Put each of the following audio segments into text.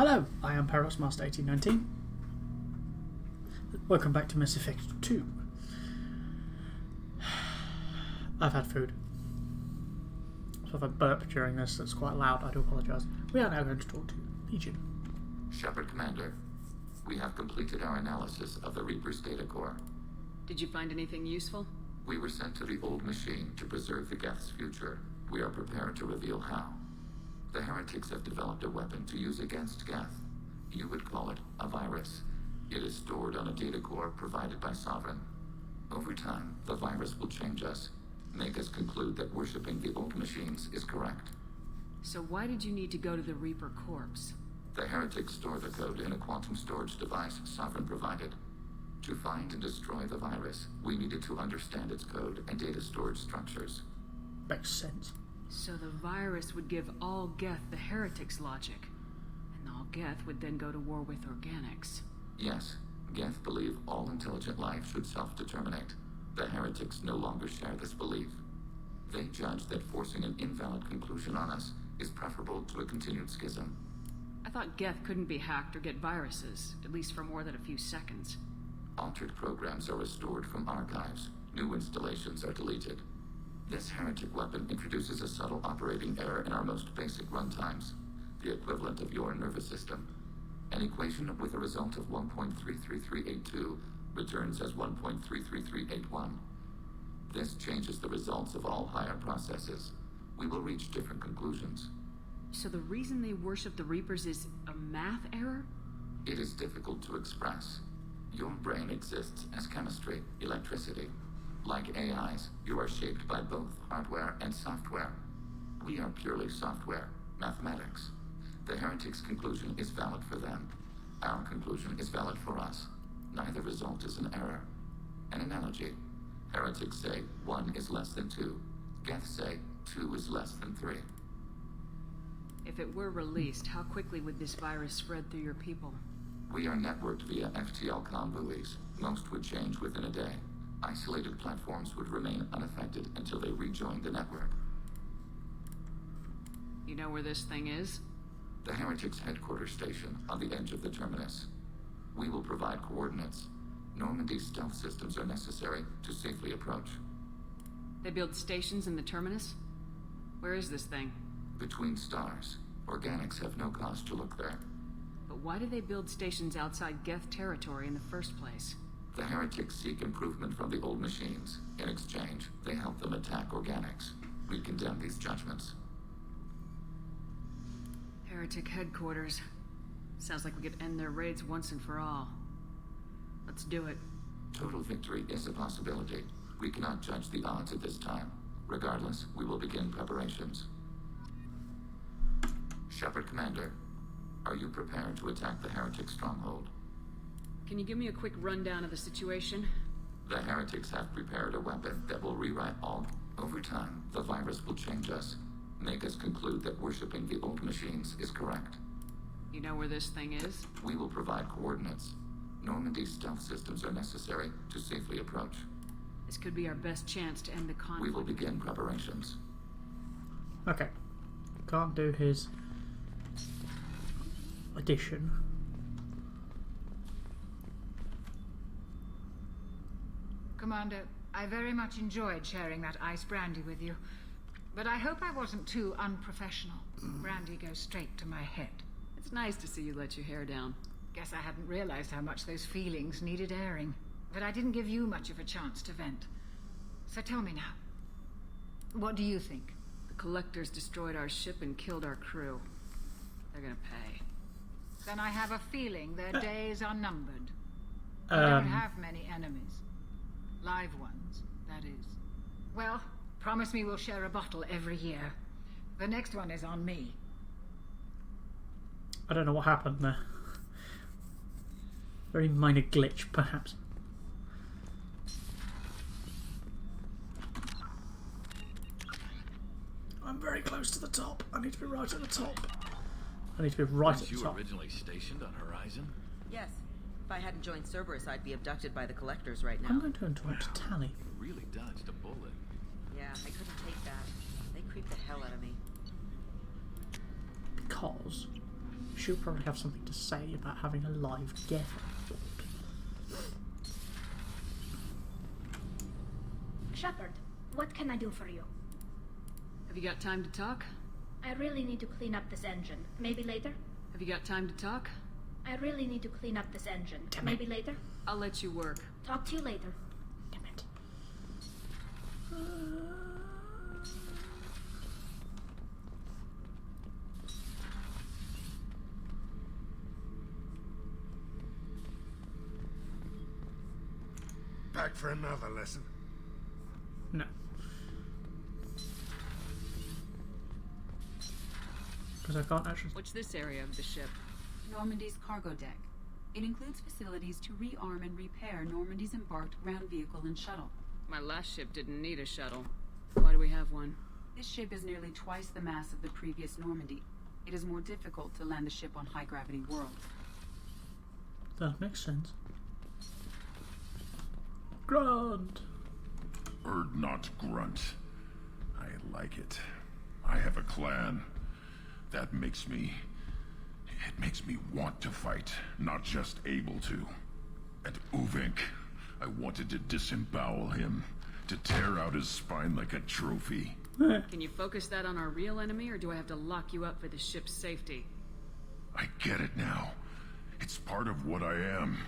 Hello, I am ParadoxMaster1819. Welcome back to Mass Effect 2. I've had food. So if I burp during this, that's quite loud, I do apologise. We are now going to talk to Legion. Shepard Commander, we have completed our analysis of the Reaper's data core. Did you find anything useful? We were sent to the old machine to preserve the Geth's future. We are prepared to reveal how. The heretics have developed a weapon to use against Geth. You would call it a virus. It is stored on a data core provided by Sovereign. Over time, the virus will change us, make us conclude that worshipping the old machines is correct. So why did you need to go to the Reaper corpse? The heretics store the code in a quantum storage device Sovereign provided. To find and destroy the virus, we needed to understand its code and data storage structures. Makes sense. So the virus would give all Geth the heretics' logic, and all Geth would then go to war with organics. Yes, Geth believe all intelligent life should self-determinate. The heretics no longer share this belief. They judge that forcing an invalid conclusion on us is preferable to a continued schism. I thought Geth couldn't be hacked or get viruses, at least for more than a few seconds. Altered programs are restored from archives. New installations are deleted. This heretic weapon introduces a subtle operating error in our most basic runtimes, the equivalent of your nervous system. An equation with a result of 1.33382 returns as 1.33381. This changes the results of all higher processes. We will reach different conclusions. So the reason they worship the Reapers is a math error? It is difficult to express. Your brain exists as chemistry, electricity. Like AIs, you are shaped by both hardware and software. We are purely software, mathematics. The heretics' conclusion is valid for them. Our conclusion is valid for us. Neither result is an error. An analogy. Heretics say 1 is less than 2. Geth say 2 is less than 3. If it were released, how quickly would this virus spread through your people? We are networked via FTL-COM buoys. Most would change within a day. Isolated platforms would remain unaffected until they rejoined the network. You know where this thing is? The heretics' headquarters station on the edge of the terminus. We will provide coordinates. Normandy's stealth systems are necessary to safely approach. They build stations in the terminus? Where is this thing? Between stars. Organics have no cause to look there. But why do they build stations outside Geth territory in the first place? The heretics seek improvement from the old machines. In exchange, they help them attack organics. We condemn these judgments. Heretic headquarters. Sounds like we could end their raids once and for all. Let's do it. Total victory is a possibility. We cannot judge the odds at this time. Regardless, we will begin preparations. Shepard Commander, are you prepared to attack the heretic stronghold? Can you give me a quick rundown of the situation? The heretics have prepared a weapon that will rewrite all. Over time, the virus will change us, make us conclude that worshipping the old machines is correct. You know where this thing is? We will provide coordinates. Normandy's stealth systems are necessary to safely approach. This could be our best chance to end the conflict. We will begin preparations. Okay. Can't do his addition. Commander, I very much enjoyed sharing that ice brandy with you. But I hope I wasn't too unprofessional. Brandy goes straight to my head. It's nice to see you let your hair down. Guess I hadn't realized how much those feelings needed airing. But I didn't give you much of a chance to vent. So tell me now. What do you think? The Collectors destroyed our ship and killed our crew. They're gonna pay. Then I have a feeling their days are numbered. We don't have many enemies. Live ones, that is. Well, promise me we'll share a bottle every year. The next one is on me. I don't know what happened there. Very minor glitch, perhaps. I'm very close to the top. I need to be right at the top. I need to be right at the top. You originally stationed on Horizon? Yes. If I hadn't joined Cerberus, I'd be abducted by the Collectors right now. I'm going to interrupt Tally. You really dodged a bullet. Yeah, I couldn't take that. They creeped the hell out of me. Because she'll probably have something to say about having a live Geth. Shepard, what can I do for you? Have you got time to talk? I really need to clean up this engine. Maybe later? Have you got time to talk? I really need to clean up this engine. Damn it. Maybe later? I'll let you work. Talk to you later. Damn it. Back for another lesson. No. Because I can't actually... What's this area of the ship? Normandy's cargo deck. It includes facilities to rearm and repair Normandy's embarked ground vehicle and shuttle. My last ship didn't need a shuttle. Why do we have one? This ship is nearly twice the mass of the previous Normandy. It is more difficult to land the ship on high-gravity worlds. That makes sense. Grunt! Erd not grunt. I like it. I have a clan. That makes me... It makes me want to fight, not just able to. And Uvink, I wanted to disembowel him, to tear out his spine like a trophy. Can you focus that on our real enemy, or do I have to lock you up for the ship's safety? I get it now. It's part of what I am.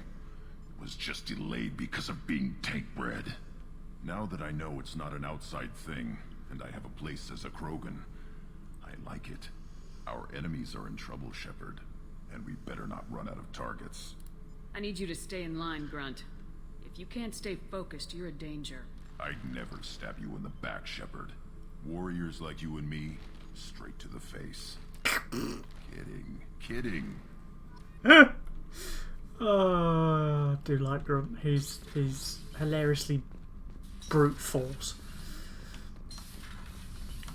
It was just delayed because of being tank-bred. Now that I know it's not an outside thing, and I have a place as a Krogan, I like it. Our enemies are in trouble, Shepard, and we better not run out of targets. I need you to stay in line, Grunt. If you can't stay focused, you're a danger. I'd never stab you in the back, Shepard. Warriors like you and me, straight to the face. Kidding. Oh, I do like Grunt. He's hilariously brute force.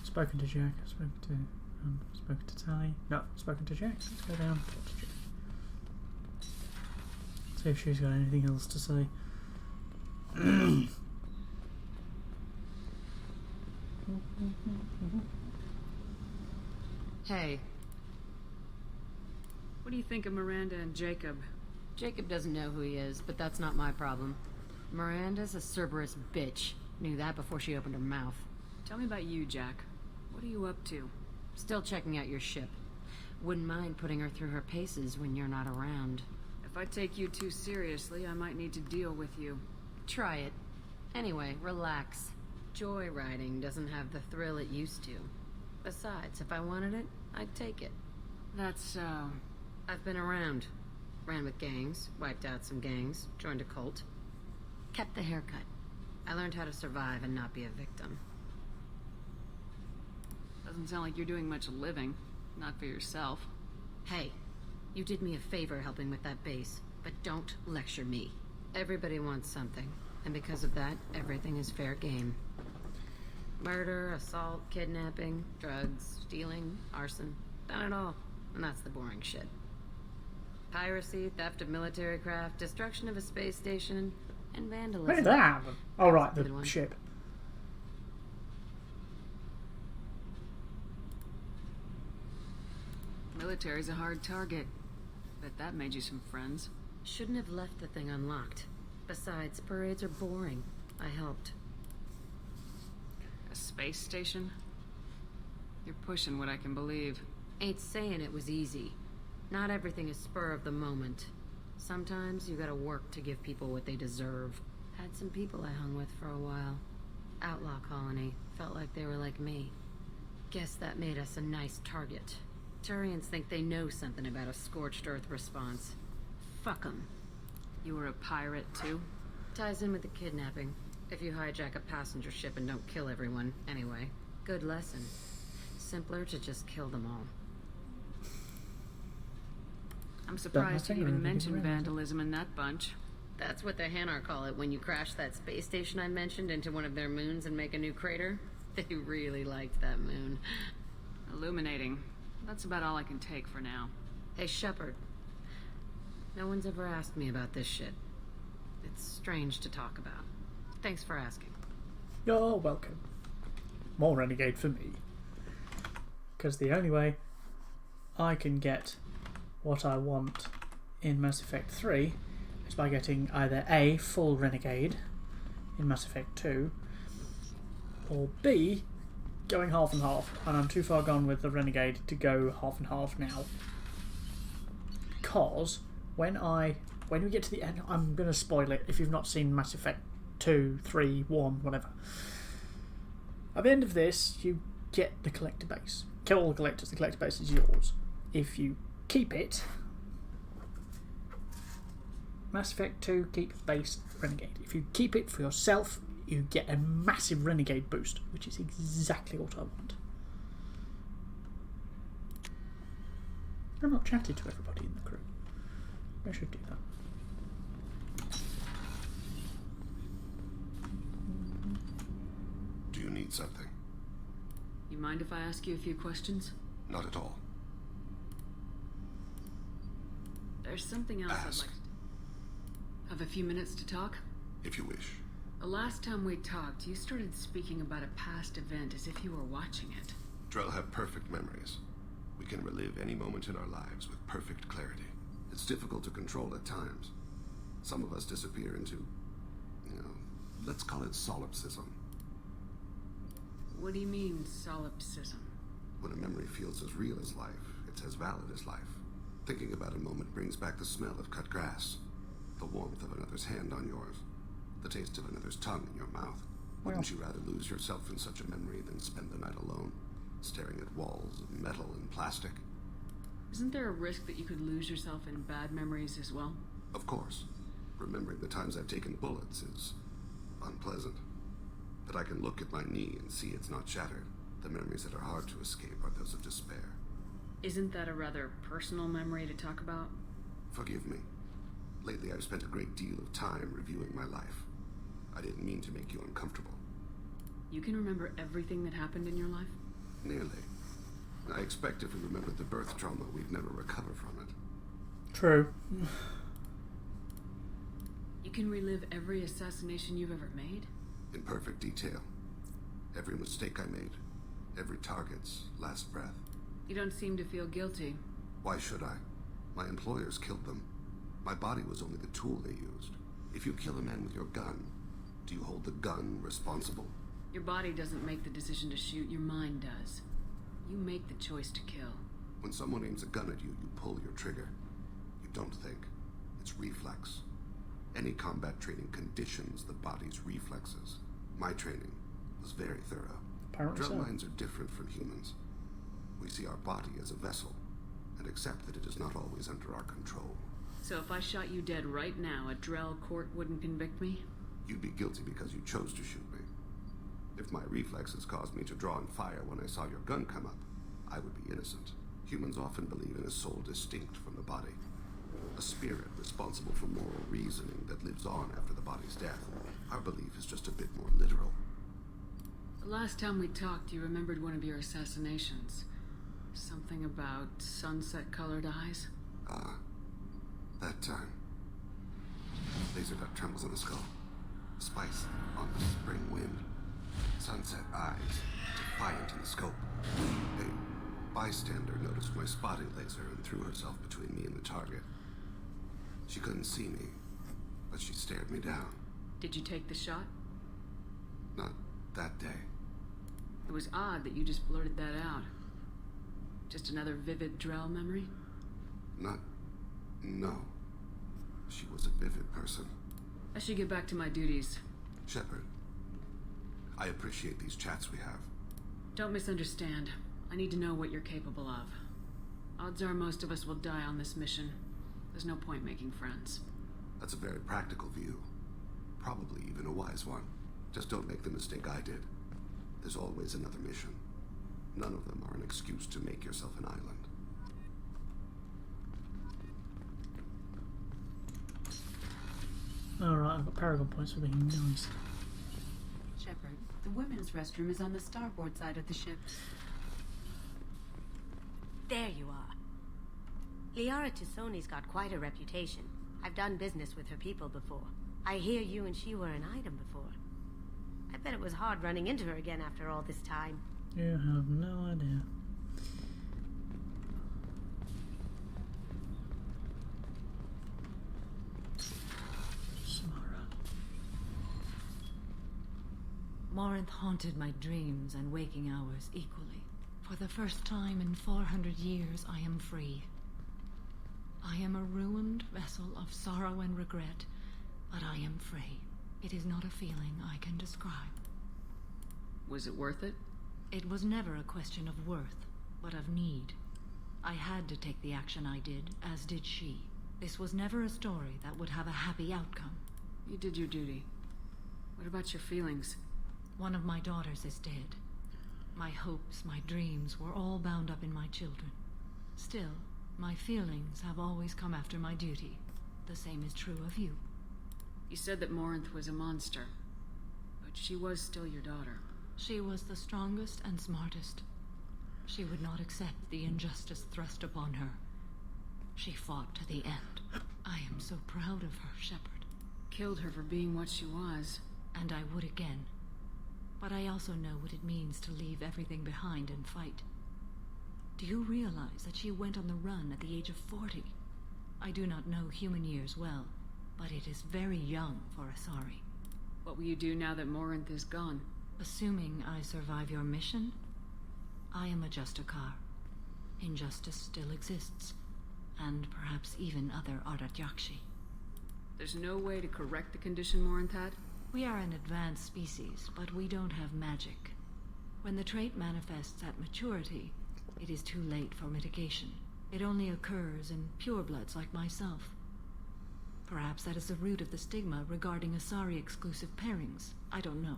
Spoken to Jack. Spoken to Tally. No, spoken to Jack. Let's go down. Talk to Jack. See if she's got anything else to say. Hey. What do you think of Miranda and Jacob? Jacob doesn't know who he is, but that's not my problem. Miranda's a Cerberus bitch. Knew that before she opened her mouth. Tell me about you, Jack. What are you up to? Still checking out your ship. Wouldn't mind putting her through her paces when you're not around. If I take you too seriously, I might need to deal with you. Try it. Anyway, relax. Joyriding doesn't have the thrill it used to. Besides, if I wanted it, I'd take it. That's so... I've been around. Ran with gangs, wiped out some gangs, joined a cult. Kept the haircut. I learned how to survive and not be a victim. Doesn't sound like you're doing much living. Not for yourself. Hey, you did me a favor helping with that base, but don't lecture me. Everybody wants something, and because of that, everything is fair game. Murder, assault, kidnapping, drugs, stealing, arson. Done it all. And that's the boring shit. Piracy, theft of military craft, destruction of a space station, and vandalism. Where did that happen? Oh, right, Good the one. ship. Military's a hard target. Bet that made you some friends. Shouldn't have left the thing unlocked. Besides, parades are boring. I helped. A space station? You're pushing what I can believe. Ain't saying it was easy. Not everything is spur of the moment. Sometimes you gotta work to give people what they deserve. Had some people I hung with for a while. Outlaw colony. Felt like they were like me. Guess that made us a nice target. Turians think they know something about a scorched earth response. Fuck 'em. You were a pirate, too? Ties in with the kidnapping. If you hijack a passenger ship and don't kill everyone, anyway. Good lesson. Simpler to just kill them all. I'm surprised you nothing or even anything mentioned around. vandalism in that bunch. That's what the Hanar call it when you crash that space station I mentioned into one of their moons and make a new crater. They really liked that moon. Illuminating. That's about all I can take for now. Hey, Shepard. No one's ever asked me about this shit. It's strange to talk about. Thanks for asking. You're welcome. More renegade for me. Because the only way I can get what I want in Mass Effect 3 is by getting either A, full Renegade in Mass Effect 2, or B, going half and half, and I'm too far gone with the Renegade to go half and half now. Because when we get to the end, I'm going to spoil it if you've not seen Mass Effect 2, 3, 1, whatever. At the end of this, you get the collector base. Kill all the collectors, the collector base is yours. If you keep it, Mass Effect 2, keep base Renegade. If you keep it for yourself, you get a massive Renegade boost, which is exactly what I want. I've not chatted to everybody in the crew. I should do that. Do you need something? You mind if I ask you a few questions? Not at all. There's something else Ask. I'd like to... Have a few minutes to talk? If you wish. The last time we talked, you started speaking about a past event as if you were watching it. Drell have perfect memories. We can relive any moment in our lives with perfect clarity. It's difficult to control at times. Some of us disappear into, let's call it solipsism. What do you mean, solipsism? When a memory feels as real as life, it's as valid as life. Thinking about a moment brings back the smell of cut grass, the warmth of another's hand on yours, the taste of another's tongue in your mouth. Wouldn't you rather lose yourself in such a memory than spend the night alone, staring at walls of metal and plastic? Isn't there a risk that you could lose yourself in bad memories as well? Of course. Remembering the times I've taken bullets is unpleasant. But I can look at my knee and see it's not shattered. The memories that are hard to escape are those of despair. Isn't that a rather personal memory to talk about? Forgive me. Lately I've spent a great deal of time reviewing my life. I didn't mean to make you uncomfortable. You can remember everything that happened in your life? Nearly. I expect if we remembered the birth trauma, we'd never recover from it. True. You can relive every assassination you've ever made? In perfect detail. Every mistake I made. Every target's last breath. You don't seem to feel guilty. Why should I? My employers killed them. My body was only the tool they used. If you kill a man with your gun, do you hold the gun responsible? Your body doesn't make the decision to shoot, your mind does. You make the choice to kill. When someone aims a gun at you, you pull your trigger. You don't think. It's reflex. Any combat training conditions the body's reflexes. My training was very thorough. Apparently so. Drell minds are different from humans. We see our body as a vessel, and accept that it is not always under our control. So if I shot you dead right now, a Drell court wouldn't convict me? You'd be guilty because you chose to shoot me. If my reflexes caused me to draw and fire when I saw your gun come up, I would be innocent. Humans often believe in a soul distinct from the body. A spirit responsible for moral reasoning that lives on after the body's death. Our belief is just a bit more literal. The last time we talked, you remembered one of your assassinations. Something about sunset-colored eyes? That time. Laser dot trembles on the skull. Spice on the spring wind. Sunset eyes, defiant in the scope. A bystander noticed my spotting laser and threw herself between me and the target. She couldn't see me, but she stared me down. Did you take the shot? Not that day. It was odd that you just blurted that out. Just another vivid Drell memory? No. She was a vivid person. I should get back to my duties. Shepard, I appreciate these chats we have. Don't misunderstand. I need to know what you're capable of. Odds are most of us will die on this mission. There's no point making friends. That's a very practical view. Probably even a wise one. Just don't make the mistake I did. There's always another mission. None of them are an excuse to make yourself an island. Alright, I've got Paragon points for being nice. Shepard, the women's restroom is on the starboard side of the ship. There you are. Liara Tassoni's got quite a reputation. I've done business with her people before. I hear you and she were an item before. I bet it was hard running into her again after all this time. You have no idea. Morinth haunted my dreams and waking hours equally. For the first time in 400 years, I am free. I am a ruined vessel of sorrow and regret, but I am free. It is not a feeling I can describe. Was it worth it? It was never a question of worth, but of need. I had to take the action I did, as did she. This was never a story that would have a happy outcome. You did your duty. What about your feelings? One of my daughters is dead. My hopes, my dreams were all bound up in my children. Still, my feelings have always come after my duty. The same is true of you. You said that Morinth was a monster, but she was still your daughter. She was the strongest and smartest. She would not accept the injustice thrust upon her. She fought to the end. I am so proud of her, Shepard. Killed her for being what she was. And I would again. But I also know what it means to leave everything behind and fight. Do you realize that she went on the run at the age of 40? I do not know human years well, but it is very young for Asari. What will you do now that Morinth is gone? Assuming I survive your mission, I am a Justikar. Injustice still exists, and perhaps even other Ardat-Yakshi. There's no way to correct the condition Morinth had? We are an advanced species, but we don't have magic. When the trait manifests at maturity, it is too late for mitigation. It only occurs in purebloods like myself. Perhaps that is the root of the stigma regarding Asari-exclusive pairings. I don't know.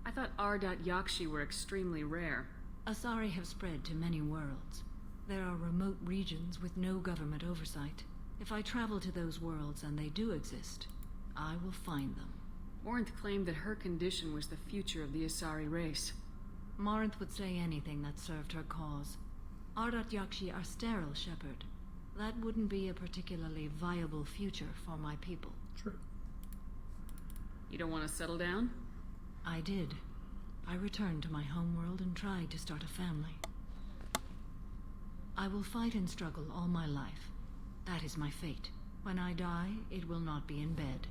I thought Ardat-Yakshi were extremely rare. Asari have spread to many worlds. There are remote regions with no government oversight. If I travel to those worlds, and they do exist, I will find them. Morinth claimed that her condition was the future of the Asari race. Morinth would say anything that served her cause. Ardat-Yakshi are sterile, Shepard. That wouldn't be a particularly viable future for my people. True. You don't want to settle down? I did. I returned to my homeworld and tried to start a family. I will fight and struggle all my life. That is my fate. When I die, it will not be in bed.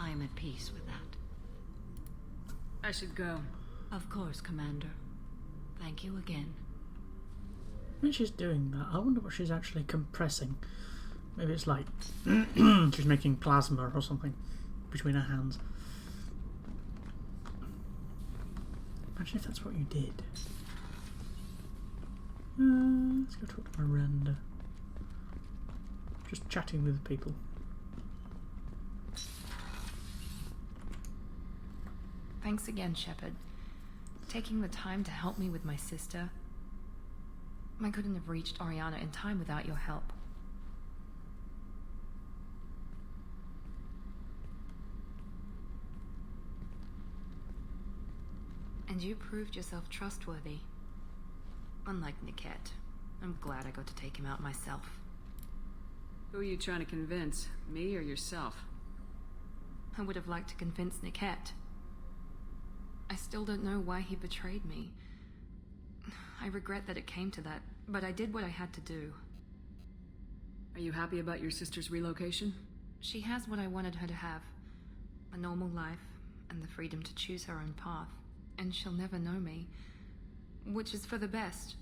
I am at peace with that. I should go. Of course, Commander. Thank you again. When she's doing that, I wonder what she's actually compressing. Maybe it's like she's making plasma or something between her hands. Imagine if that's what you did. Let's go talk to Miranda. Just chatting with people. Thanks again, Shepard. Taking the time to help me with my sister. I couldn't have reached Oriana in time without your help. And you proved yourself trustworthy. Unlike Niket, I'm glad I got to take him out myself. Who are you trying to convince? Me or yourself? I would have liked to convince Niket. I still don't know why he betrayed me. I regret that it came to that, but I did what I had to do. Are you happy about your sister's relocation? She has what I wanted her to have. A normal life, and the freedom to choose her own path. And she'll never know me. Which is for the best.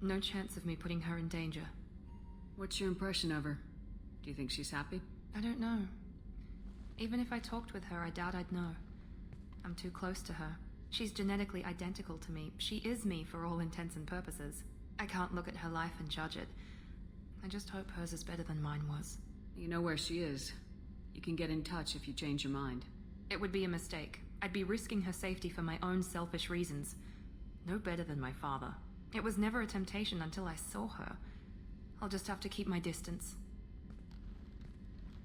No chance of me putting her in danger. What's your impression of her? Do you think she's happy? I don't know. Even if I talked with her, I doubt I'd know. I'm too close to her. She's genetically identical to me. She is me for all intents and purposes. I can't look at her life and judge it. I just hope hers is better than mine was. You know where she is. You can get in touch if you change your mind. It would be a mistake. I'd be risking her safety for my own selfish reasons. No better than my father. It was never a temptation until I saw her. I'll just have to keep my distance.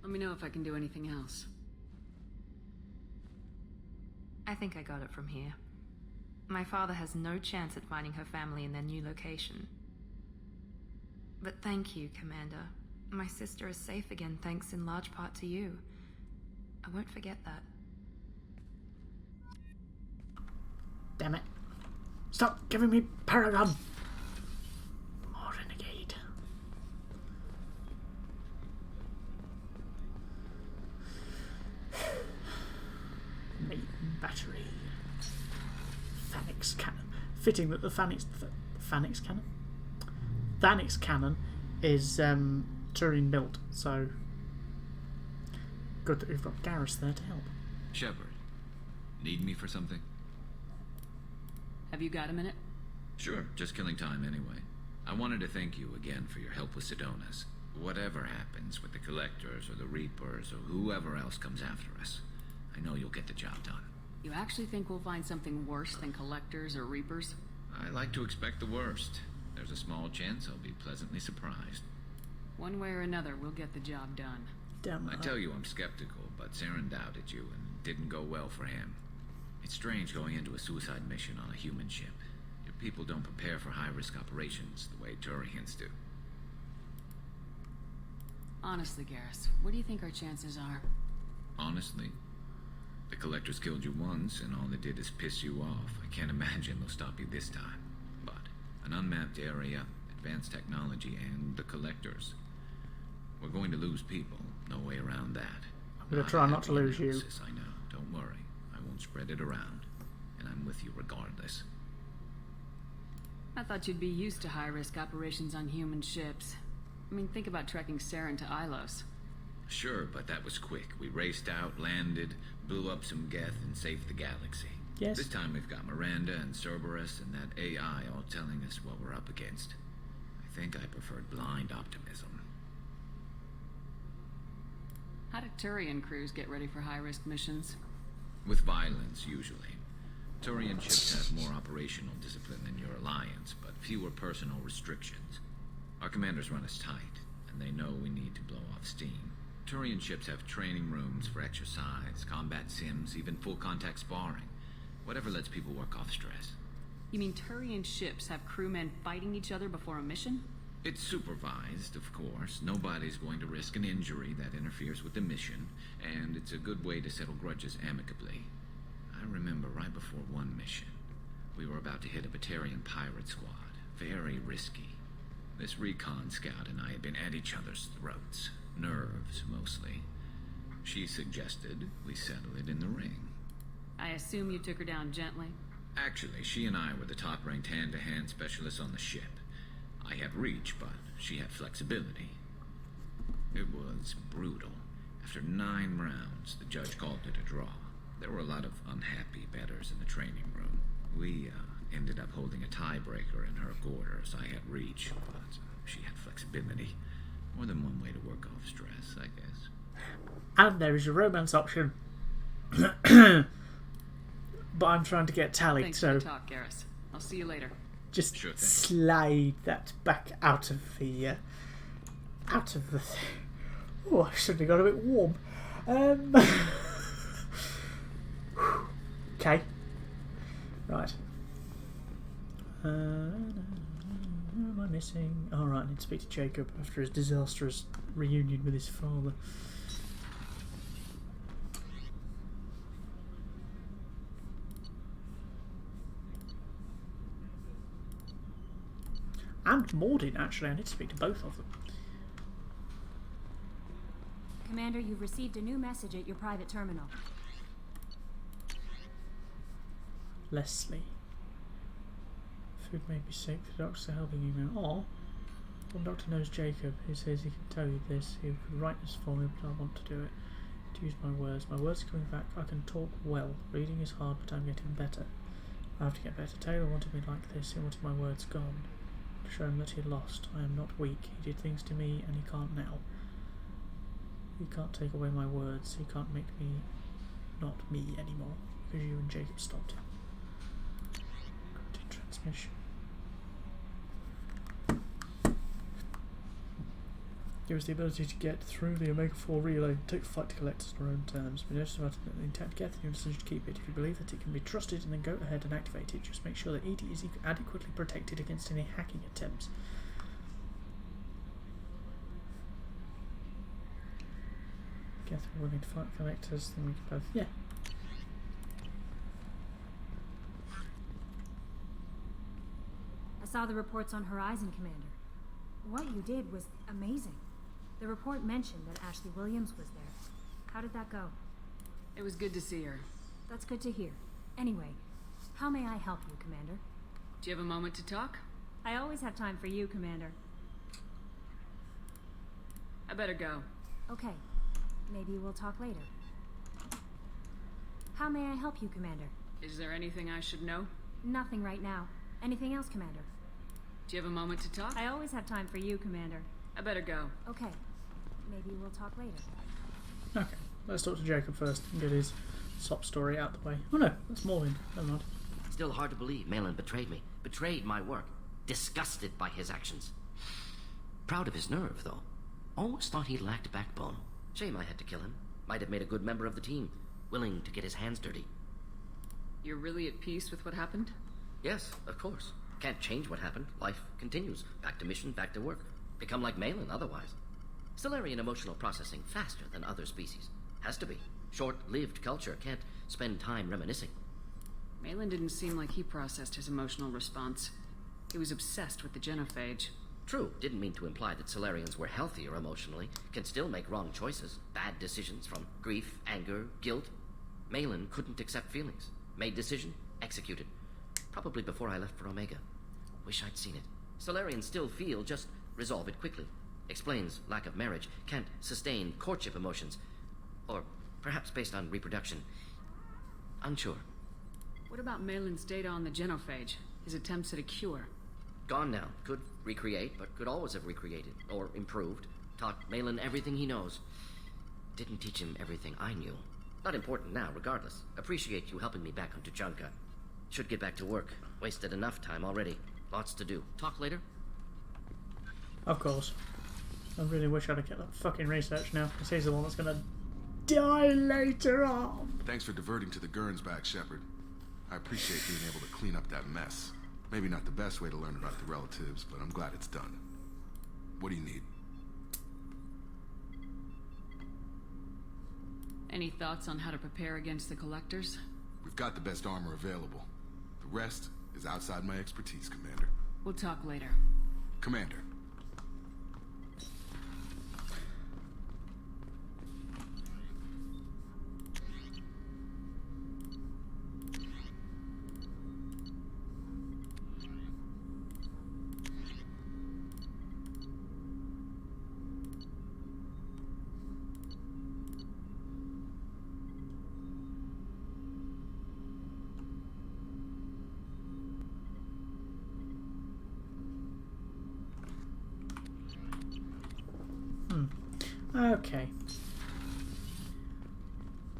Let me know if I can do anything else. I think I got it from here. My father has no chance at finding her family in their new location. But thank you, Commander. My sister is safe again thanks in large part to you. I won't forget that. Damn it. Stop giving me Paragon! More renegade. battery. Thanix cannon. Fitting that the Thanix cannon? Thanix cannon is Turian built, so good that we've got Garrus there to help. Shepard, need me for something? Have you got a minute? Sure, just killing time anyway. I wanted to thank you again for your help with Sidonis. Whatever happens with the Collectors or the Reapers or whoever else comes after us, I know you'll get the job done. You actually think we'll find something worse than Collectors or Reapers? I like to expect the worst. There's a small chance I'll be pleasantly surprised. One way or another, we'll get the job done. Damn right. I tell you I'm skeptical, but Saren doubted you and it didn't go well for him. It's strange going into a suicide mission on a human ship. Your people don't prepare for high-risk operations the way Turians do. Honestly, Garrus, what do you think our chances are? Honestly, the Collectors killed you once, and all they did is piss you off. I can't imagine they'll stop you this time. But an unmapped area, advanced technology, and the Collectors. We're going to lose people. No way around that. I'm going to try not to lose you. I know. Don't worry. I won't spread it around. And I'm with you regardless. I thought you'd be used to high-risk operations on human ships. I mean, think about trekking Saren to Ilos. Sure, but that was quick. We raced out, landed, blew up some Geth, and saved the galaxy. Yes. This time we've got Miranda and Cerberus and that AI all telling us what we're up against. I think I preferred blind optimism. How do Turian crews get ready for high-risk missions? With violence, usually. Turian ships have more operational discipline than your alliance, but fewer personal restrictions. Our commanders run us tight, and they know we need to blow off steam. Turian ships have training rooms for exercise, combat sims, even full-contact sparring. Whatever lets people work off stress. You mean Turian ships have crewmen fighting each other before a mission? It's supervised, of course. Nobody's going to risk an injury that interferes with the mission, and it's a good way to settle grudges amicably. I remember right before one mission, we were about to hit a Batarian pirate squad. Very risky. This recon scout and I had been at each other's throats. Nerves, mostly. She suggested we settle it in the ring. I assume you took her down gently? Actually, she and I were the top-ranked hand-to-hand specialists on the ship. I had reach, but she had flexibility. It was brutal. After 9 rounds, the judge called it a draw. There were a lot of unhappy bettors in the training room. We ended up holding a tiebreaker in her quarters. I had reach, but she had flexibility. More than one way to work off stress, I guess. And there is a romance option. But I'm trying to get tallied, Thanks so... for the talk, Garrus. I'll see you later. Just Sure thing. slide that back out of the... Oh, I suddenly got a bit warm. Okay. Right. Who am I missing? Oh, right, I need to speak to Jacob after his disastrous reunion with his father. And Mordin, actually. I need to speak to both of them. Commander, you've received a new message at your private terminal. Leslie. Food made me sick. The doctor's helping you now. Oh, one doctor knows Jacob. He says he can tell you this. He could write this for me, but I want to do it. To use my words. My words are coming back. I can talk well. Reading is hard, but I'm getting better. I have to get better. Taylor wanted me like this. He wanted my words gone. To show him that he lost. I am not weak. He did things to me, and he can't now. He can't take away my words. He can't make me not me anymore. Because you and Jacob stopped him. Transmission. Give us the ability to get through the Omega-4 relay and take the fight to Collectors on our own terms. Be noticed about the intact Geth and your decision to keep it. If you believe that it can be trusted, and then go ahead and activate it. Just make sure that ED is adequately protected against any hacking attempts. Geth are willing to fight Collectors, then we can both... Yeah. I saw the reports on Horizon, Commander. What you did was amazing. The report mentioned that Ashley Williams was there. How did that go? It was good to see her. That's good to hear. Anyway, how may I help you, Commander? Do you have a moment to talk? I always have time for you, Commander. I better go. Okay. Maybe we'll talk later. How may I help you, Commander? Is there anything I should know? Nothing right now. Anything else, Commander? Do you have a moment to talk? I always have time for you, Commander. I better go. Okay. Maybe we'll talk later. Okay, let's talk to Jacob first and get his sob story out the way. Oh no, that's Morlin. Never mind. Still hard to believe Malin betrayed me. Betrayed my work. Disgusted by his actions. Proud of his nerve, though. Always thought he lacked backbone. Shame I had to kill him. Might have made a good member of the team. Willing to get his hands dirty. You're really at peace with what happened? Yes, of course. Can't change what happened. Life continues. Back to mission, back to work. Become like Malin otherwise. Stellarian emotional processing faster than other species. Has to be. Short-lived culture can't spend time reminiscing. Malin didn't seem like he processed his emotional response. He was obsessed with the genophage. True, didn't mean to imply that Solarians were healthier emotionally, can still make wrong choices, bad decisions from grief, anger, guilt. Malin couldn't accept feelings. Made decision, executed. Probably before I left for Omega. Wish I'd seen it. Solarians still feel, just resolve it quickly. Explains lack of marriage, can't sustain courtship emotions. Or perhaps based on reproduction. Unsure. What about Malin's data on the genophage? His attempts at a cure? Gone now. Could recreate, but could always have recreated. Or improved. Taught Malin everything he knows. Didn't teach him everything I knew. Not important now, regardless. Appreciate you helping me back on Tuchanka. Should get back to work. Wasted enough time already. Lots to do. Talk later? Of course. I really wish I'd have kept that fucking research now, because he's the one that's gonna die later on. Thanks for diverting to the Gurns back, Shepard. I appreciate being able to clean up that mess. Maybe not the best way to learn about the relatives, but I'm glad it's done. What do you need? Any thoughts on how to prepare against the Collectors? We've got the best armor available. The rest is outside my expertise, Commander. We'll talk later. Commander. Okay.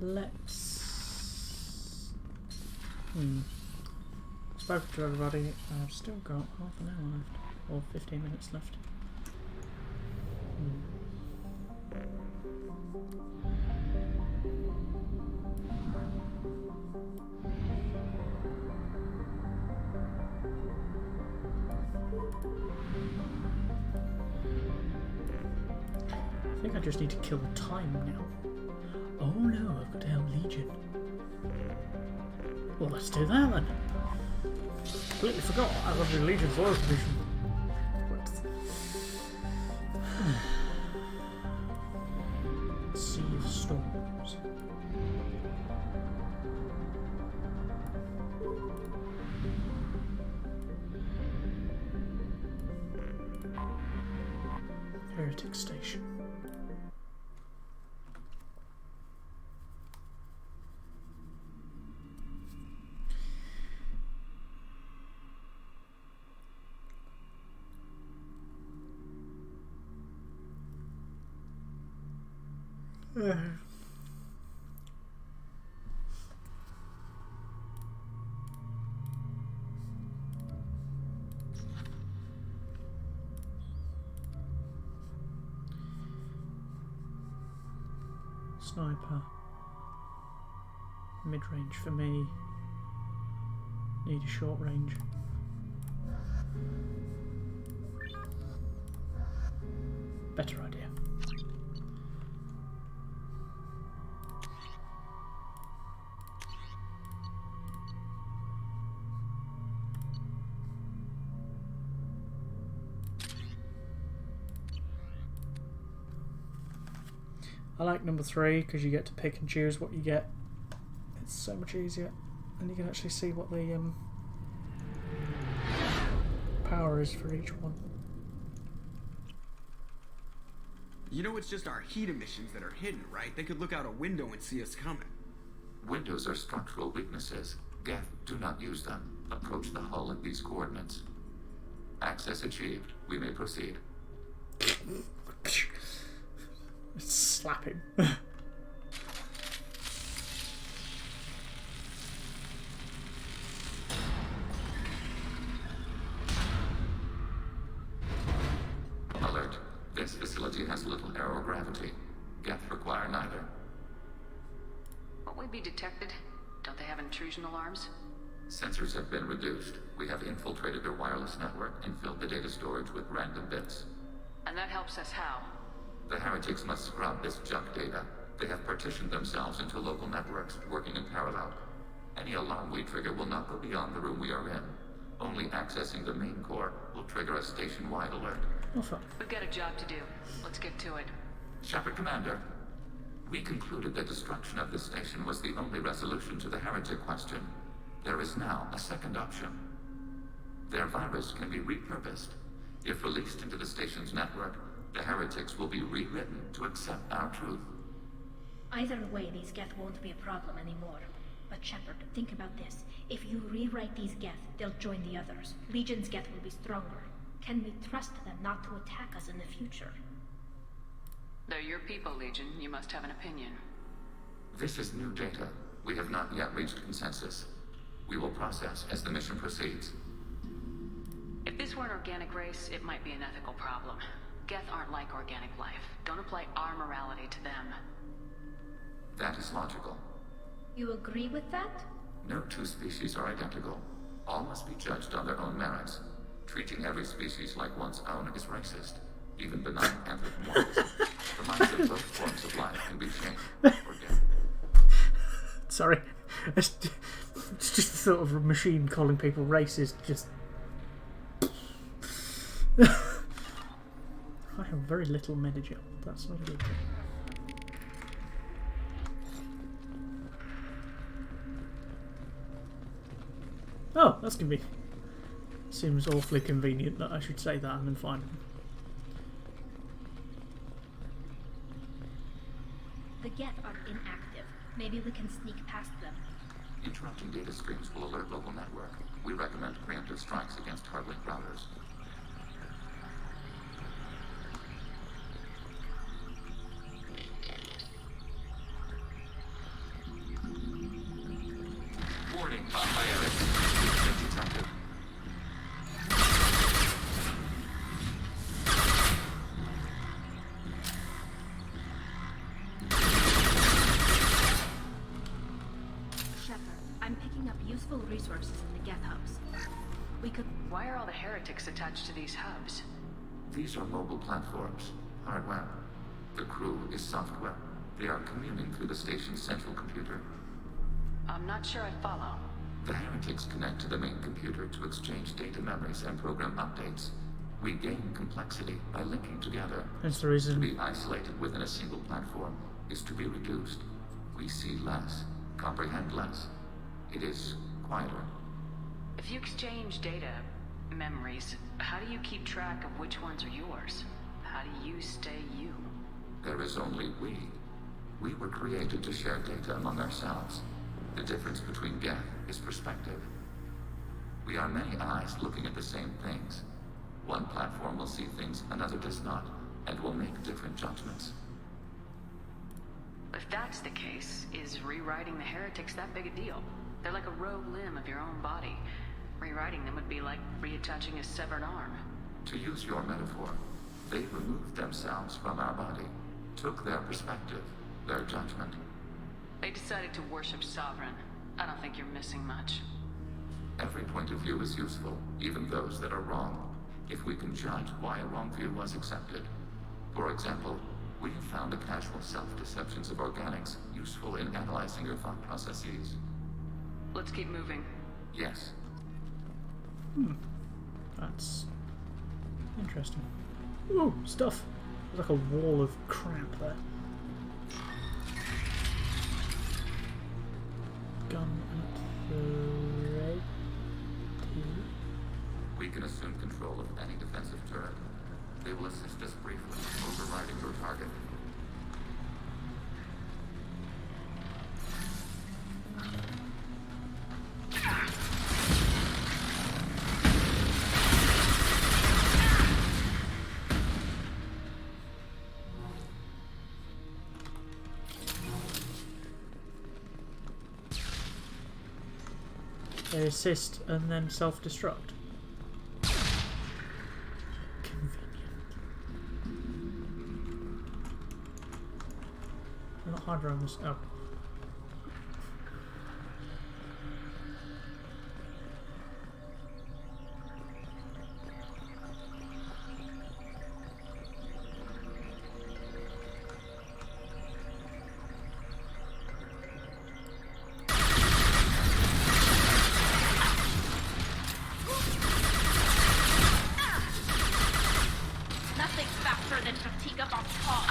Let's... Spoken to everybody. I've still got half an hour left. Or 15 minutes left. I think I just need to kill the time now. Oh no, I've got to help Legion. Well, let's do that then. Completely forgot I got to do Legion's Loyalty Mission. Sea of Storms. Heretic Station. Sniper. Mid-range for me. Need a short range. Better idea. I like number 3 because you get to pick and choose what you get It's so much easier, and you can actually see what the power is for each one. You know, it's just our heat emissions that are hidden, right? They could look out a window and see us coming. Windows are structural weaknesses. Geth, do not use them. Approach the hull at these coordinates. Access achieved. We may proceed. Slap him. Alert. This facility has little aerogravity. Geth require neither. Won't we be detected? Don't they have intrusion alarms? Sensors have been reduced. We have infiltrated their wireless network and filled the data storage with random bits. And that helps us how? The heretics must scrub this junk data. They have partitioned themselves into local networks, working in parallel. Any alarm we trigger will not go beyond the room we are in. Only accessing the main core will trigger a station-wide alert. We've got a job to do. Let's get to it. Shepard Commander, we concluded that destruction of this station was the only resolution to the heretic question. There is now a second option. Their virus can be repurposed. If released into the station's network, the heretics will be rewritten to accept our truth. Either way, these Geth won't be a problem anymore. But Shepard, think about this. If you rewrite these Geth, they'll join the others. Legion's Geth will be stronger. Can we trust them not to attack us in the future? They're your people, Legion. You must have an opinion. This is new data. We have not yet reached consensus. We will process as the mission proceeds. If this were an organic race, it might be an ethical problem. Geth aren't like organic life. Don't apply our morality to them. That is logical. You agree with that? No two species are identical. All must be judged on their own merits. Treating every species like one's own is racist. Even benign anthropomorphism. The minds of both forms of life can be changed or dead. Sorry. It's just the thought of a machine calling people racist. Just. I have very little manager. That's not a good thing. Oh, that's convenient. Seems awfully convenient that I should say that and then find them. The Geth are inactive. Maybe we can sneak past them. Interrupting data streams will alert local network. We recommend preemptive strikes against hardlink routers. Warning, biotic detected. Shepard, I'm picking up useful resources in the Geth hubs. We could... Why are all the heretics attached to these hubs? These are mobile platforms, hardware. The crew is software. They are communing through the station's central computer. I'm not sure I follow. The heretics connect to the main computer to exchange data memories and program updates. We gain complexity by linking together. That's the reason. To be isolated within a single platform is to be reduced. We see less, comprehend less. It is quieter. If you exchange data, memories, how do you keep track of which ones are yours? How do you stay you? There is only we. We were created to share data among ourselves. The difference between Geth is perspective. We are many eyes looking at the same things. One platform will see things another does not, and will make different judgments. If that's the case, is rewriting the heretics that big a deal? They're like a rogue limb of your own body. Rewriting them would be like reattaching a severed arm. To use your metaphor, they removed themselves from our body, took their perspective, their judgment. They decided to worship Sovereign. I don't think you're missing much. Every point of view is useful, even those that are wrong, if we can judge why a wrong view was accepted. For example, we have found the casual self-deceptions of organics useful in analyzing your thought processes. Let's keep moving. Yes. That's interesting. Ooh, stuff. There's like a wall of crap there. gun at the ready. We can assume control of any defensive turret. They will assist us briefly, overriding your target. They assist and then self-destruct. They're not hydrons. Oh. Nothing's faster than fatigue up on top.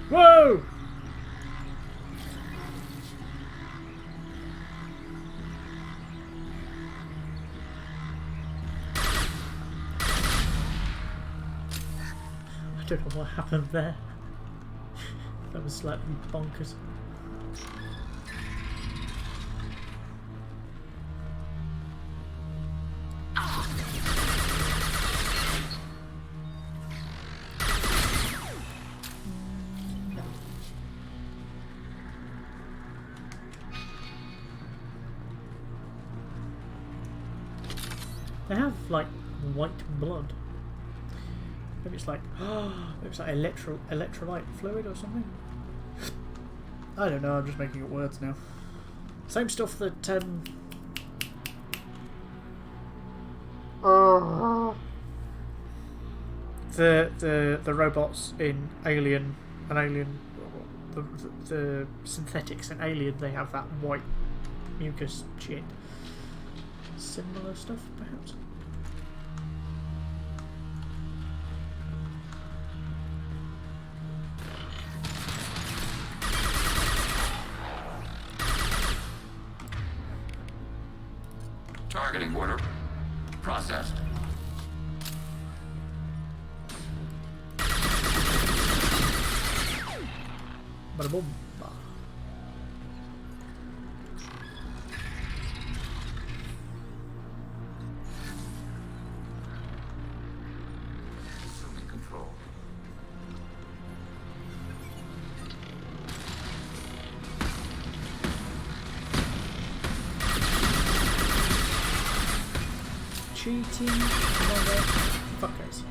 Whoa! I don't know what happened there. That was slightly bonkers. They have like white blood. Maybe it's like maybe it's like electrolyte fluid or something. I don't know. I'm just making up words now. Same stuff that the robots in Alien and Alien, the synthetics in Alien, they have that white mucus shit. Similar stuff, perhaps. Targeting order processed. Bada boom. Assuming control. Cheating motherfuckers.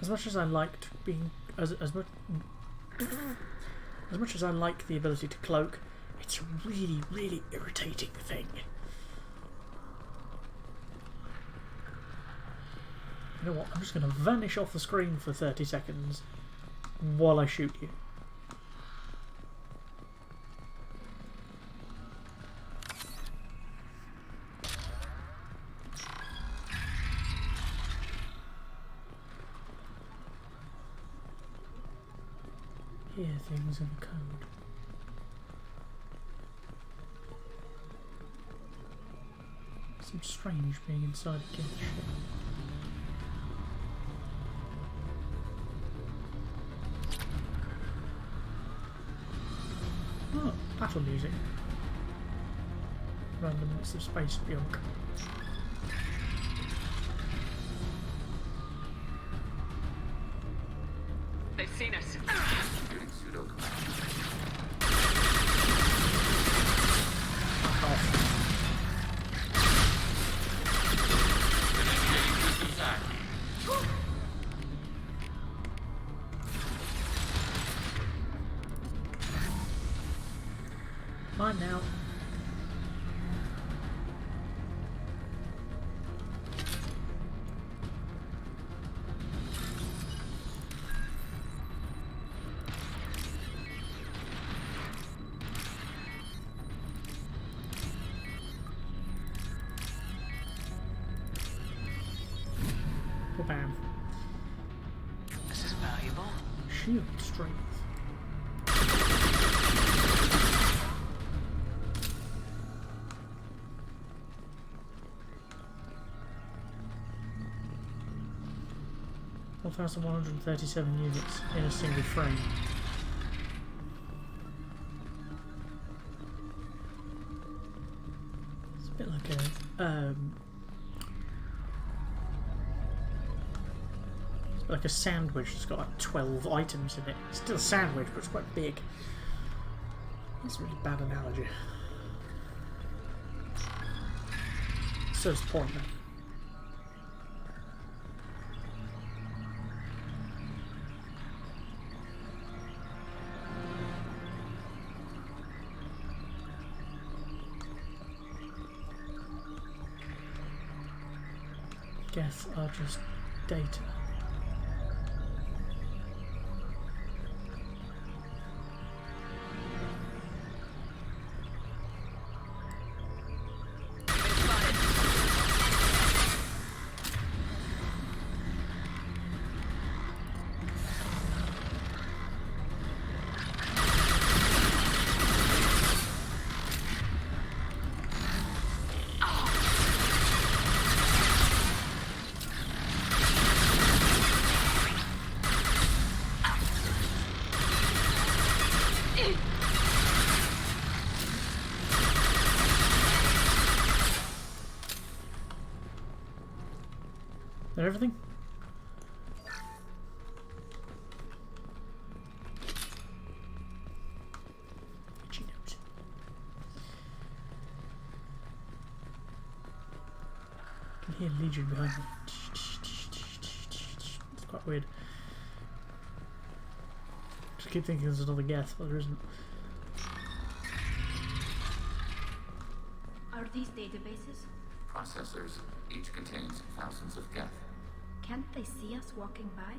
As much as I liked being as much as I like the ability to cloak, it's a really, really irritating thing. You know what? I'm just going to vanish off the screen for 30 seconds while I shoot you. Hear things in code. Seems strange being inside a gift shop. Oh, battle music. Random bits of space junk. They've seen us. Shooting pseudo command. Fuck off. Mine now. Bam. This is valuable. Shield strength. (1,137 units in a single frame. It's a bit like a sandwich that's got like 12 items in it. It's still a sandwich, but it's quite big. That's a really bad analogy. Serves the point though. Geth are just data. That everything? Itchy nose. I can hear Legion behind me. It's quite weird. Just keep thinking there's another Geth, but there isn't. Are these databases? Processors. Each contains thousands of Geth. Can't they see us walking by?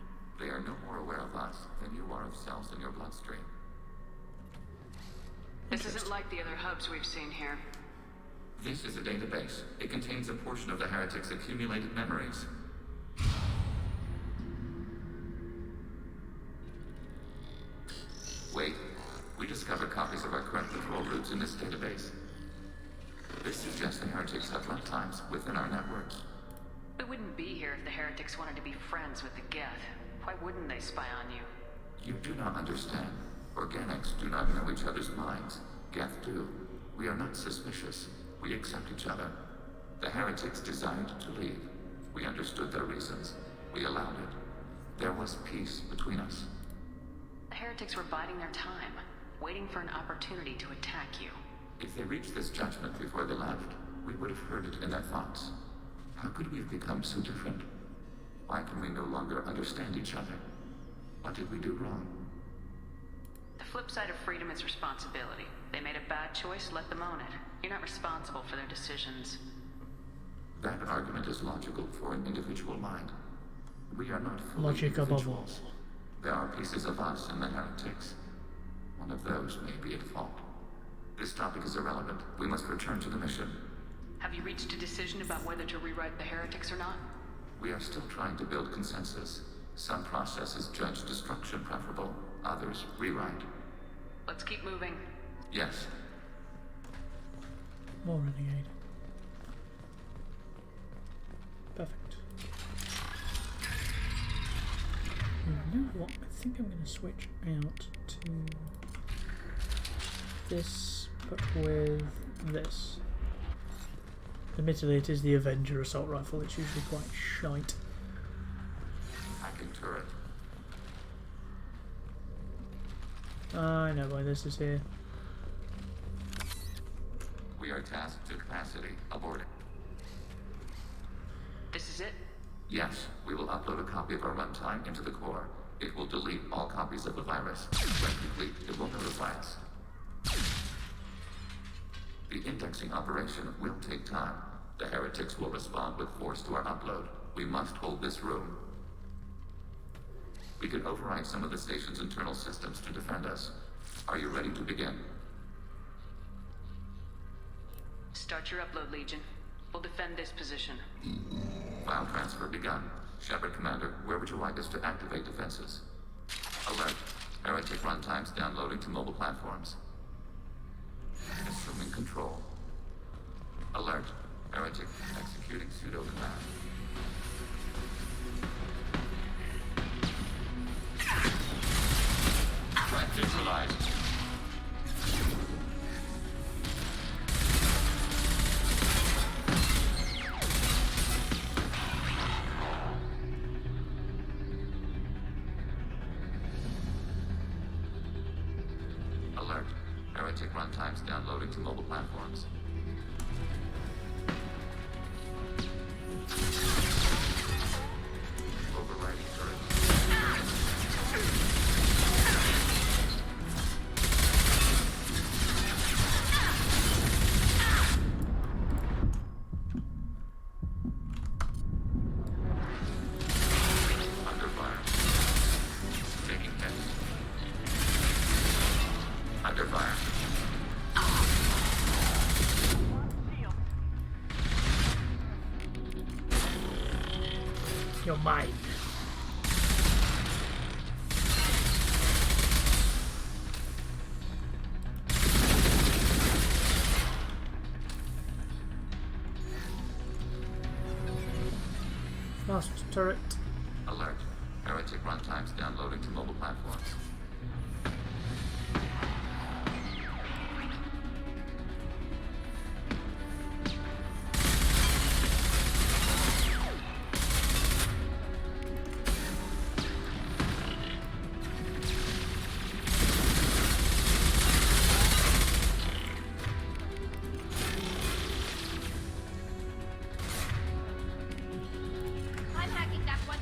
They are no more aware of us than you are of cells in your bloodstream. This isn't like the other hubs we've seen here. This is a database. It contains a portion of the heretic's accumulated memories. Wait. We discovered copies of our current patrol routes in this database. This suggests the heretics have runtimes within our networks. We wouldn't be here if the heretics wanted to be friends with the Geth. Why wouldn't they spy on you? You do not understand. Organics do not know each other's minds. Geth do. We are not suspicious. We accept each other. The heretics desired to leave. We understood their reasons. We allowed it. There was peace between us. The heretics were biding their time, waiting for an opportunity to attack you. If they reached this judgment before they left, we would have heard it in their thoughts. How could we have become so different? Why can we no longer understand each other? What did we do wrong? The flip side of freedom is responsibility. They made a bad choice, let them own it. You're not responsible for their decisions. That argument is logical for an individual mind. We are not fully Logic above all. individuals. There are pieces of us in the heretics. One of those may be at fault. This topic is irrelevant. We must return to the mission. Have you reached a decision about whether to rewrite the heretics or not? We are still trying to build consensus. Some processes judge destruction preferable, others rewrite. Let's keep moving. Yes. More renegade. Perfect. You know what? I think I'm going to switch out to this, but with this. Admittedly, it is the Avenger assault rifle. It's usually quite shite. Hacking turret. I know why this is here. We are tasked to capacity. Abort it. This is it? Yes, we will upload a copy of our runtime into the core. It will delete all copies of the virus. When complete, it will notify us. The indexing operation will take time. The heretics will respond with force to our upload. We must hold this room. We can override some of the station's internal systems to defend us. Are you ready to begin? Start your upload, Legion. We'll defend this position. File transfer begun. Shepard Commander, where would you like us to activate defenses? Alert. Heretic runtimes downloading to mobile platforms. Assuming control. Alert. Heretic executing pseudo command. Threat visualized. Alert. Heretic runtimes downloading to mobile platforms. Overriding under fire. Taking hits. Under fire. You're mine. Fast turret. Alert. Heretic runtimes downloading to mobile platforms. I'm hacking that one.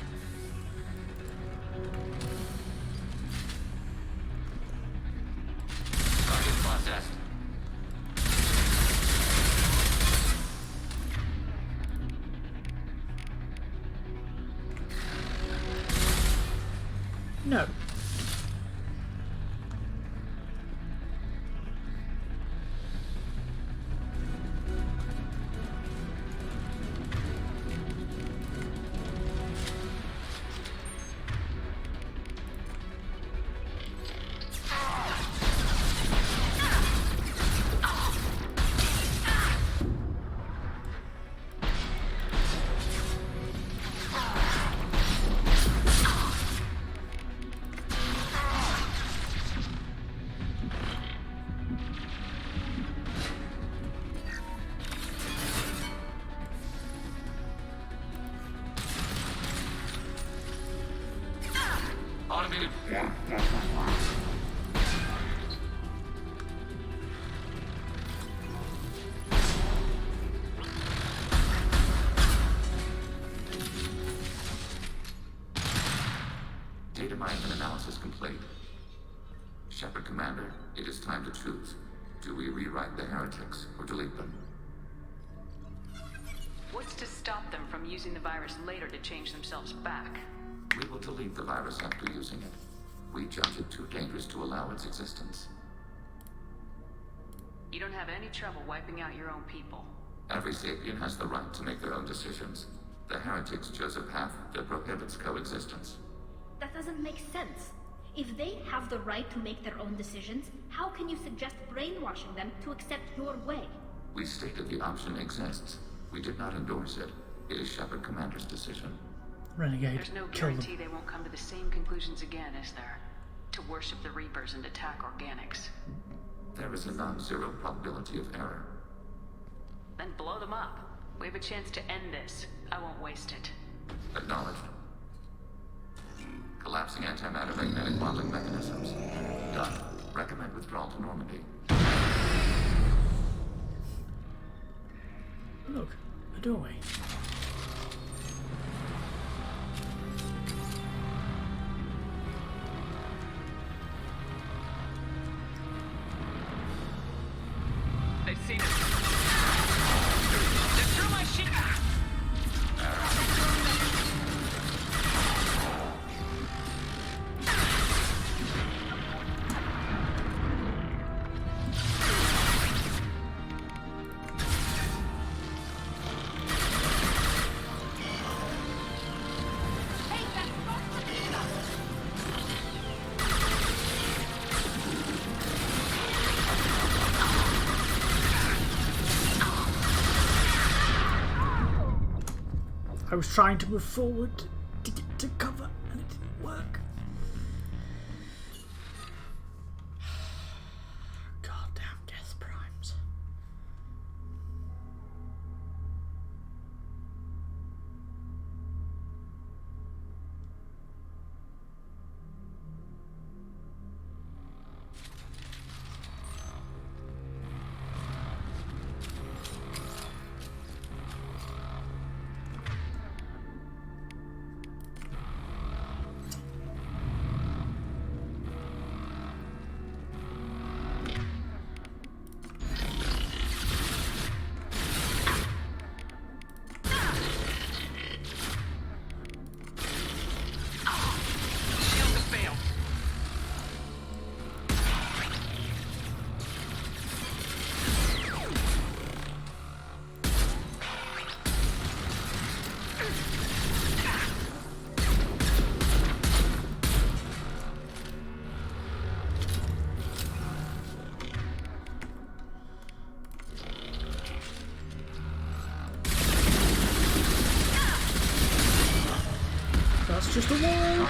Target processed. No. Automated. Data mining and analysis complete. Shepard Commander, it is time to choose. Do we rewrite the heretics or delete them? What's to stop them from using the virus later to change themselves back? We will delete the virus after using it. We judge it too dangerous to allow its existence. You don't have any trouble wiping out your own people. Every sapient has the right to make their own decisions. The heretics chose a path that prohibits coexistence. That doesn't make sense. If they have the right to make their own decisions, how can you suggest brainwashing them to accept your way? We stated the option exists. We did not endorse it. It is Shepard Commander's decision. Renegade. There's no Kill them. guarantee they won't come to the same conclusions again, is there? To worship the Reapers and attack organics. There is a non-zero probability of error. Then blow them up. We have a chance to end this. I won't waste it. Acknowledged. Collapsing antimatter magnetic modeling mechanisms. Done. Recommend withdrawal to Normandy. Look, a doorway. They've seen us. They're through my ship! I was trying to move forward to get to cover and it didn't work. Goddamn Death Primes. That's just a wall.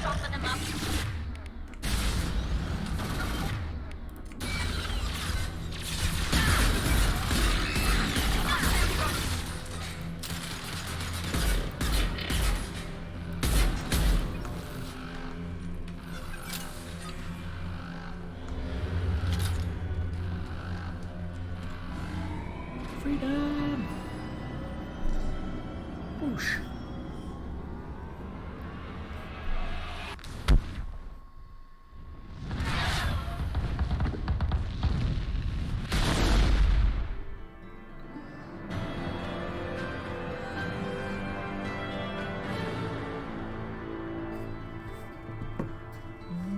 Soften them up. Freedom! Whoosh.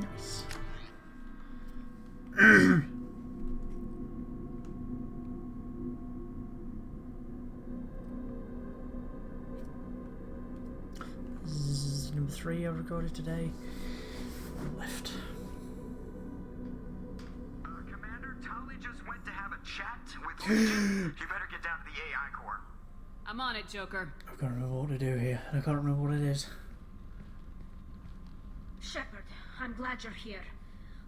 Nice. This is number 3 I've recorded today. Left. Commander, Tali just went to have a chat with Legion. You better get down to the AI core. I'm on it, Joker. I've got to remember what to do here, and I can't remember what it is. Shepard, I'm glad you're here.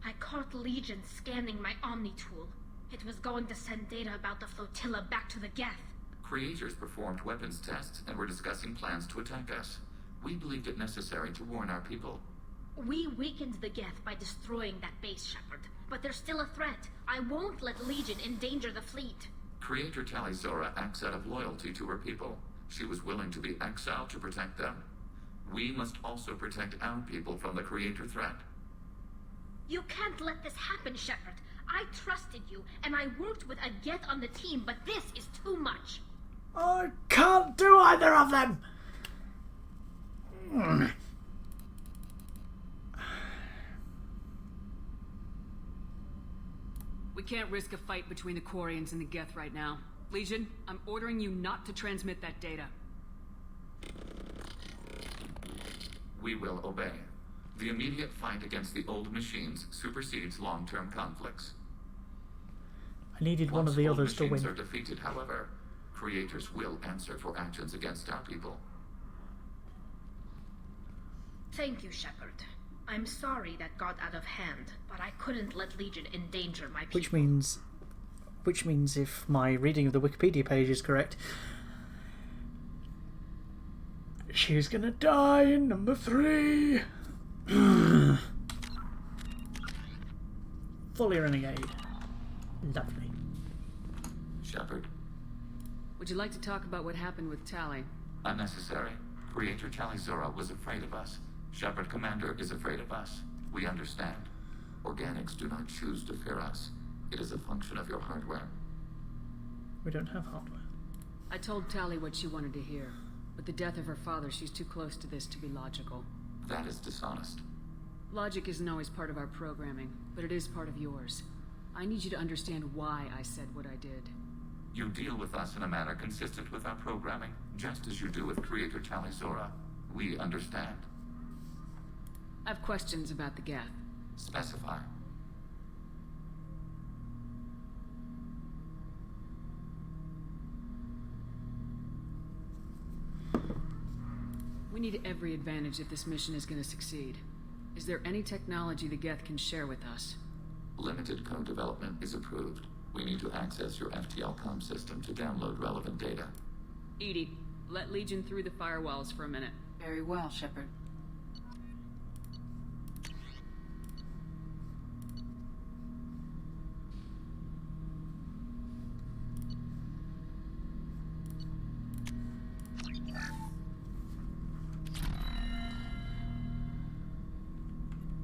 I caught Legion scanning my Omni tool. It was going to send data about the flotilla back to the Geth. Creators performed weapons tests and were discussing plans to attack us. We believed it necessary to warn our people. We weakened the Geth by destroying that base, Shepard. But they're still a threat. I won't let Legion endanger the fleet. Creator Tali Zora acts out of loyalty to her people. She was willing to be exiled to protect them. We must also protect our people from the Creator threat. You can't let this happen, Shepard. I trusted you, and I worked with a Geth on the team, but this is too much. I can't do either of them! We can't risk a fight between the Quarians and the Geth right now. Legion, I'm ordering you not to transmit that data. We will obey. The immediate fight against the old machines supersedes long-term conflicts. I needed one of the others to win. Once old machines are defeated, however, creators will answer for actions against our people. Thank you, Shepard. I'm sorry that got out of hand, but I couldn't let Legion endanger my people. Which means if my reading of the Wikipedia page is correct, she's gonna die in number 3. Fully renegade. Lovely. Shepard. Would you like to talk about what happened with Tali? Unnecessary. Creator Tali Zora was afraid of us. Shepard Commander is afraid of us. We understand. Organics do not choose to fear us. It is a function of your hardware. We don't have hardware. I told Tali what she wanted to hear. With the death of her father, she's too close to this to be logical. That is dishonest. Logic isn't always part of our programming, but it is part of yours. I need you to understand why I said what I did. You deal with us in a manner consistent with our programming, just as you do with Creator Tali Zora. We understand. I have questions about the Geth. Specify. We need every advantage if this mission is going to succeed. Is there any technology the Geth can share with us? Limited code development is approved. We need to access your FTL-COM system to download relevant data. Edie, let Legion through the firewalls for a minute. Very well, Shepard.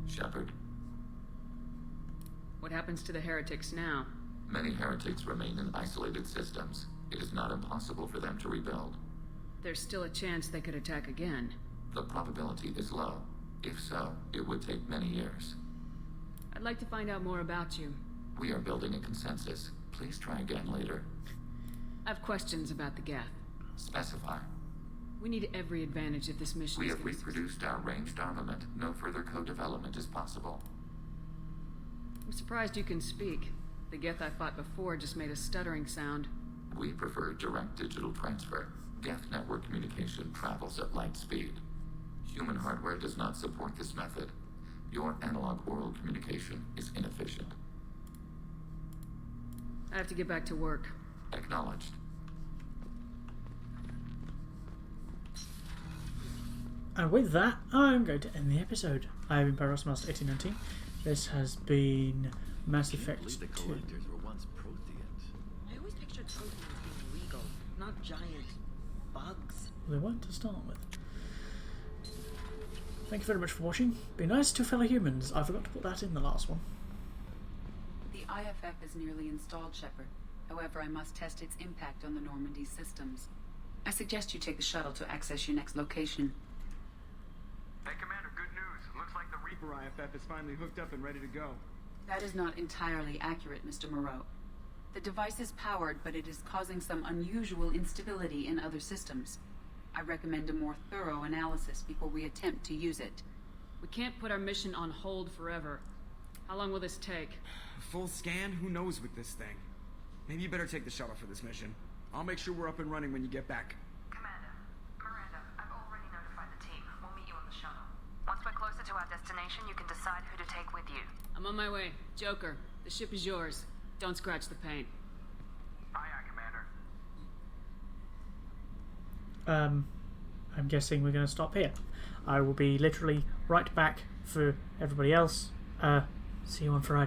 Shepard. What happens to the heretics now? Many heretics remain in isolated systems. It is not impossible for them to rebuild. There's still a chance they could attack again. The probability is low. If so, it would take many years. I'd like to find out more about you. We are building a consensus. Please try again later. I have questions about the Geth. Specify. We need every advantage if this mission We is have gonna reproduced our ranged armament. No further co-development is possible. I'm surprised you can speak. The Geth I fought before just made a stuttering sound. We prefer direct digital transfer. Geth network communication travels at light speed. Human hardware does not support this method. Your analog oral communication is inefficient. I have to get back to work. Acknowledged. And with that, I'm going to end the episode. I have been Pyros Master 1819. This has been Mass Effect 2. The collectors were once Protheans. I always pictured Protheans being legal, not giant bugs. Well, they weren't to start with. Thank you very much for watching. Be nice to fellow humans. I forgot to put that in the last one. The IFF is nearly installed, Shepard. However, I must test its impact on the Normandy systems. I suggest you take the shuttle to access your next location. Hey, Commander, good news. Looks like the Reaper IFF is finally hooked up and ready to go. That is not entirely accurate, Mr. Moreau. The device is powered, but it is causing some unusual instability in other systems. I recommend a more thorough analysis before we attempt to use it. We can't put our mission on hold forever. How long will this take? Full scan? Who knows with this thing? Maybe you better take the shuttle for this mission. I'll make sure we're up and running when you get back. Commander, Miranda, I've already notified the team. We'll meet you on the shuttle. Once we're closer to our destination, you can decide who to take with you. I'm on my way. Joker, the ship is yours. Don't scratch the paint. Aye, aye, Commander. I'm guessing we're going to stop here. I will be literally right back for everybody else. See you on Friday.